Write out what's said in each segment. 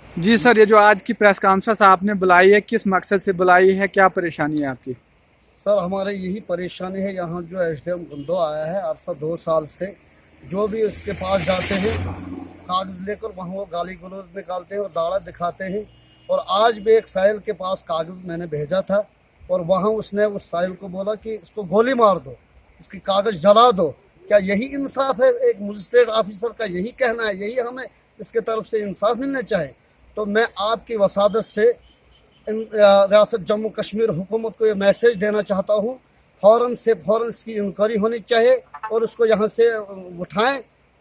जी sir, ये जो आज की प्रेस कॉन्फ्रेंस आपने बुलाई है, किस मकसद से बुलाई है, क्या परेशानी है आपकी? सर हमारे यही परेशानी है। यहाँ जो एसडीएम गुंडो आया है अरसा 2 साल से, जो भी उसके पास जाते हैं कागज लेकर वहाँ वो गाली गलौज निकालते हैं और दाड़ा दिखाते हैं। और आज भी एक साहिल के पास कागज मैंने भेजा था और वहाँ उसने उस साहिल को बोला कि इसको गोली मार दो, इसकी कागज जला दो। क्या यही इंसाफ है? एक मजिस्ट्रेट ऑफिसर का यही कहना है? यही हमें इसके तरफ से इंसाफ मिलना चाहिए। तो मैं आपकी वसादत से रियासत जम्मू कश्मीर हुकूमत को ये मैसेज देना चाहता हूँ, फ़ौरन से फ़ौरन इसकी इंक्वायरी होनी चाहिए और उसको यहाँ से उठाएं।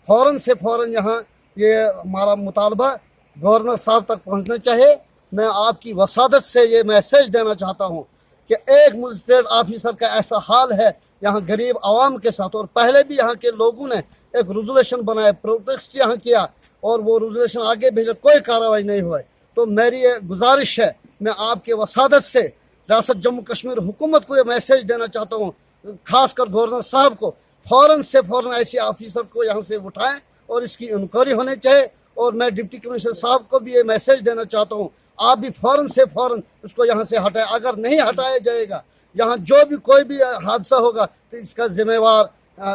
फ़ौरन से फ़ौरन यहाँ ये हमारा मुतालबा गवर्नर साहब तक पहुँचना चाहिए। मैं आपकी वसादत से ये मैसेज देना चाहता हूँ कि एक मजिस्ट्रेट ऑफिसर का ऐसा हाल है यहाँ गरीब आवाम के साथ। और पहले भी यहाँ के लोगों ने एक रेजोल्यूशन बनाया, प्रोटेस्ट यहाँ किया और वो रेजोल्यूशन आगे भेजा, कोई कार्रवाई नहीं हुई। तो मेरी ये गुजारिश है, मैं आपके वसादत से रियासत जम्मू कश्मीर हुकूमत को ये मैसेज देना चाहता हूँ, खासकर गवर्नर साहब को, फ़ौरन से फ़ौरन ऐसे ऑफिसर को यहाँ से उठाएं और इसकी इंक्वायरी होनी चाहिए। और मैं डिप्टी कमिश्नर साहब को भी ये मैसेज देना चाहता हूँ, आप भी फ़ौरन से फ़ौरन उसको यहाँ से हटाएं। अगर नहीं हटाया जाएगा, यहाँ जो भी कोई भी हादसा होगा तो इसका जिम्मेवार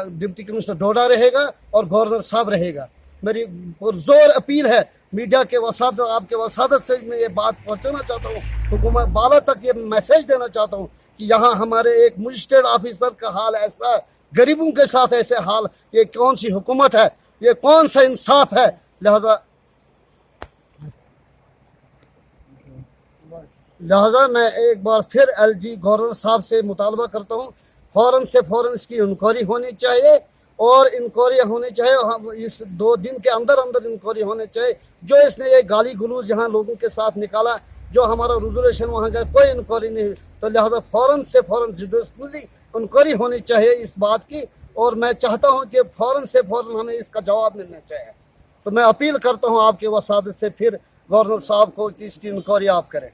डिप्टी कमिश्नर डोडा रहेगा और गवर्नर साहब रहेगा। मेरी पुरजोर अपील है मीडिया के वसादत, आपके वसादत से मैं ये बात पहुँचाना चाहता हूँ, हुकूमत बाला तक ये मैसेज देना चाहता हूँ कि यहाँ हमारे एक मजिस्ट्रेट ऑफिसर का हाल ऐसा है, गरीबों के साथ ऐसे हाल, ये कौन सी हुकूमत है? ये कौन सा इंसाफ है? लिहाजा मैं एक बार फिर एलजी गवर्नर साहब से मुतालबा करता हूँ, फ़ौरन से फ़ौरन इसकी इंक्वायरी होनी चाहिए और इंक्वायरी होनी चाहिए। हम इस 2 दिन के अंदर अंदर इंक्वायरी होनी चाहिए। जो इसने ये गाली गलौज यहाँ लोगों के साथ निकाला, जो हमारा रेजोल्यूशन वहाँ गया, कोई इंक्वायरी नहीं हुई। तो लिहाजा फ़ौरन से फ़ौरन जुडिशली इंक्वायरी होनी चाहिए इस बात की। और मैं चाहता हूँ कि फ़ौरन से फ़ौरन हमें इसका जवाब मिलना चाहिए। तो मैं अपील करता हूँ आपके वसादत से फिर गवर्नर साहब को कि इसकी इंक्वायरी आप करें।